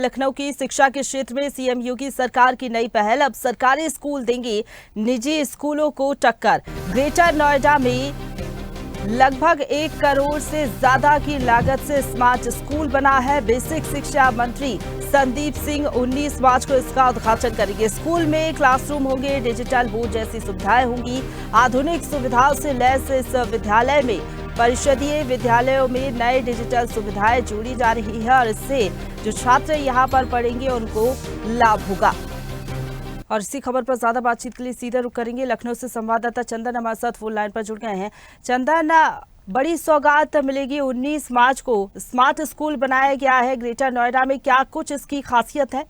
लखनऊ की शिक्षा के क्षेत्र में सीएम योगी सरकार की नई पहल। अब सरकारी स्कूल देंगे निजी स्कूलों को टक्कर। ग्रेटर नोएडा में लगभग 1 करोड़ से ज्यादा की लागत से स्मार्ट स्कूल बना है। बेसिक शिक्षा मंत्री संदीप सिंह 19 मार्च को इसका उद्घाटन करेंगे। स्कूल में क्लासरूम होंगे, डिजिटल बोर्ड जैसी सुविधाएं होंगी। आधुनिक सुविधाओं से लैस इस विद्यालय में परिषदीय विद्यालयों में नए डिजिटल सुविधाएं जोड़ी जा रही है और इससे जो छात्र यहां पर पढ़ेंगे उनको लाभ होगा। और इसी खबर पर ज्यादा बातचीत के लिए सीधे रुख करेंगे। लखनऊ से संवाददाता चंदन हमारे साथ फोन लाइन पर जुड़ गए हैं। चंदन, बड़ी सौगात मिलेगी 19 मार्च को। स्मार्ट स्कूल बनाया गया है ग्रेटर नोएडा में, क्या कुछ इसकी खासियत है?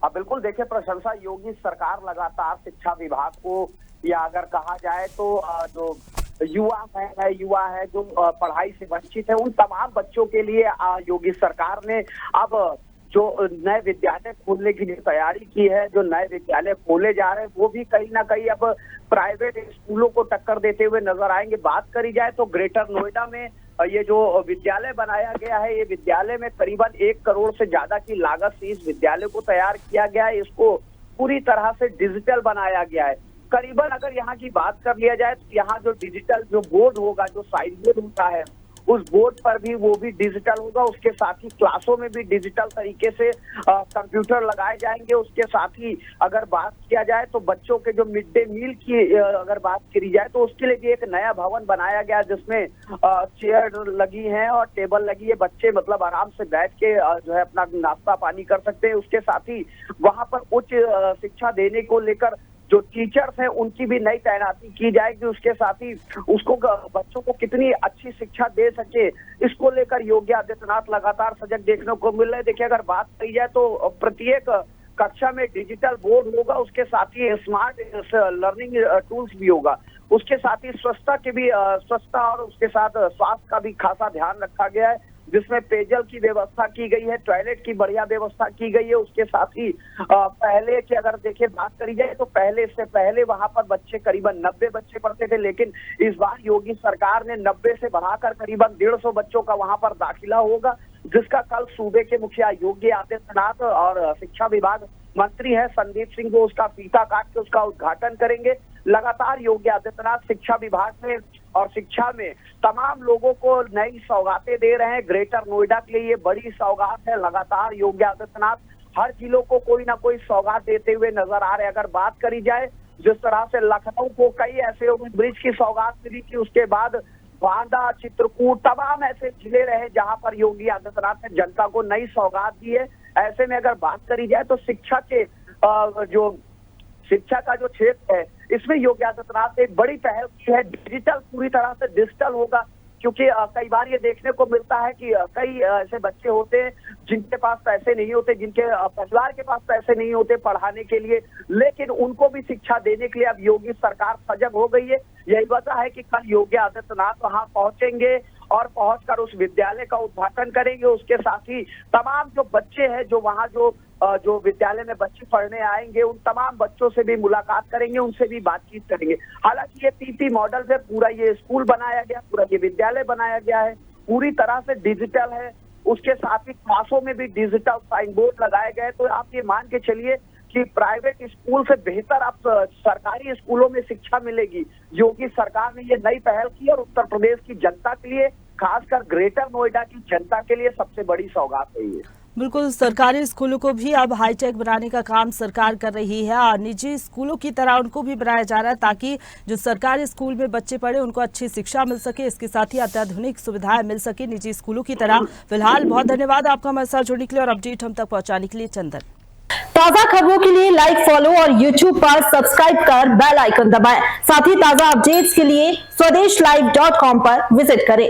बिल्कुल, देखिए, प्रशंसा योगी सरकार लगातार शिक्षा विभाग को, या अगर कहा जाए तो जो युवा है जो पढ़ाई से वंचित है, उन तमाम बच्चों के लिए योगी सरकार ने अब जो नए विद्यालय खोलने की जो तैयारी की है, जो नए विद्यालय खोले जा रहे हैं, वो भी कहीं ना कहीं अब प्राइवेट स्कूलों को टक्कर देते हुए नजर आएंगे। बात करी जाए तो ग्रेटर नोएडा में ये जो विद्यालय बनाया गया है, ये विद्यालय में करीबन 1 करोड़ से ज्यादा की लागत से इस विद्यालय को तैयार किया गया है। इसको पूरी तरह से डिजिटल बनाया गया है। करीबन अगर यहाँ की बात कर लिया जाए तो यहाँ जो डिजिटल जो बोर्ड होगा, जो साइड बोर्ड होता है, उस बोर्ड पर भी वो भी डिजिटल होगा। उसके साथ ही क्लासों में भी डिजिटल तरीके से कंप्यूटर लगाए जाएंगे। उसके साथ ही अगर बात किया जाए तो बच्चों के जो मिड डे मील की अगर बात करी जाए तो उसके लिए भी एक नया भवन बनाया गया जिसमें चेयर लगी हैं और टेबल लगी है। बच्चे मतलब आराम से बैठ के जो है अपना नाश्ता पानी कर सकते हैं। उसके साथ ही वहां पर उच्च शिक्षा देने को लेकर जो टीचर्स हैं उनकी भी नई तैनाती की जाएगी। उसके साथ ही उसको बच्चों को कितनी अच्छी शिक्षा दे सके, इसको लेकर योगी आदित्यनाथ लगातार सजग देखने को मिल रहे हैं। देखिए, अगर बात की जाए तो प्रत्येक कक्षा में डिजिटल बोर्ड होगा, उसके साथ ही स्मार्ट लर्निंग टूल्स भी होगा। उसके साथ ही स्वच्छता और उसके साथ स्वास्थ्य का भी खासा ध्यान रखा गया है, जिसमें पेयजल की व्यवस्था की गई है, टॉयलेट की बढ़िया व्यवस्था की गई है। उसके साथ ही पहले की अगर देखिए बात करी जाए तो इससे पहले वहां पर बच्चे करीबन 90 बच्चे पढ़ते थे, लेकिन इस बार योगी सरकार ने 90 से बढ़ाकर करीबन 150 बच्चों का वहां पर दाखिला होगा, जिसका कल सूबे के मुखिया योगी आदित्यनाथ और शिक्षा विभाग मंत्री है संदीप सिंह को उसका फीता काट के उसका उद्घाटन करेंगे। लगातार योगी आदित्यनाथ शिक्षा विभाग में और शिक्षा में तमाम लोगों को नई सौगातें दे रहे हैं। ग्रेटर नोएडा के लिए ये बड़ी सौगात है। लगातार योगी आदित्यनाथ हर जिलों को कोई ना कोई सौगात देते हुए नजर आ रहे हैं। अगर बात करी जाए जिस तरह से लखनऊ को कई ऐसे ब्रिज की सौगात मिली थी, उसके बाद बांदा, चित्रकूट, तमाम ऐसे जिले रहे जहां पर योगी आदित्यनाथ ने जनता को नई सौगात दी है। ऐसे में अगर बात करी जाए तो शिक्षा का जो क्षेत्र है, इसमें योगी आदित्यनाथ ने एक बड़ी पहल की है। डिजिटल पूरी तरह से डिजिटल होगा, क्योंकि कई बार ये देखने को मिलता है कि कई ऐसे बच्चे होते हैं जिनके पास पैसे नहीं होते, जिनके परिवार के पास पैसे नहीं होते पढ़ाने के लिए, लेकिन उनको भी शिक्षा देने के लिए अब योगी सरकार सजग हो गई है। यही वजह है कि कल योगी आदित्यनाथ वहां पहुंचेंगे और पहुंचकर उस विद्यालय का उद्घाटन करेंगे। उसके साथ ही तमाम जो बच्चे हैं जो वहां जो विद्यालय में बच्चे पढ़ने आएंगे, उन तमाम बच्चों से भी मुलाकात करेंगे, उनसे भी बातचीत करेंगे। हालांकि ये पीपी मॉडल से पूरा ये स्कूल बनाया गया, पूरा ये विद्यालय बनाया गया है, पूरी तरह से डिजिटल है। उसके साथ ही क्लासों में भी डिजिटल साइन बोर्ड लगाए गए। तो आप ये मान के चलिए कि प्राइवेट स्कूल से बेहतर आप सरकारी स्कूलों में शिक्षा मिलेगी। योगी सरकार ने ये नई पहल की और उत्तर प्रदेश की जनता के लिए, खासकर ग्रेटर नोएडा की जनता के लिए सबसे बड़ी सौगात है ये। बिल्कुल, सरकारी स्कूलों को भी अब हाईटेक बनाने का काम सरकार कर रही है और निजी स्कूलों की तरह उनको भी बनाया जा रहा है ताकि जो सरकारी स्कूल में बच्चे पढ़े उनको अच्छी शिक्षा मिल सके, इसके साथ ही अत्याधुनिक सुविधाएं मिल सके निजी स्कूलों की तरह। फिलहाल बहुत धन्यवाद आपका हमारे साथ जुड़ने के लिए और अपडेट हम तक पहुंचाने के लिए। चंदन, ताजा खबरों के लिए लाइक, फॉलो और YouTube पर सब्सक्राइब कर बेल आइकन दबाएं। साथ ही ताजा अपडेट्स के लिए स्वदेशलाइव.com पर विजिट करें।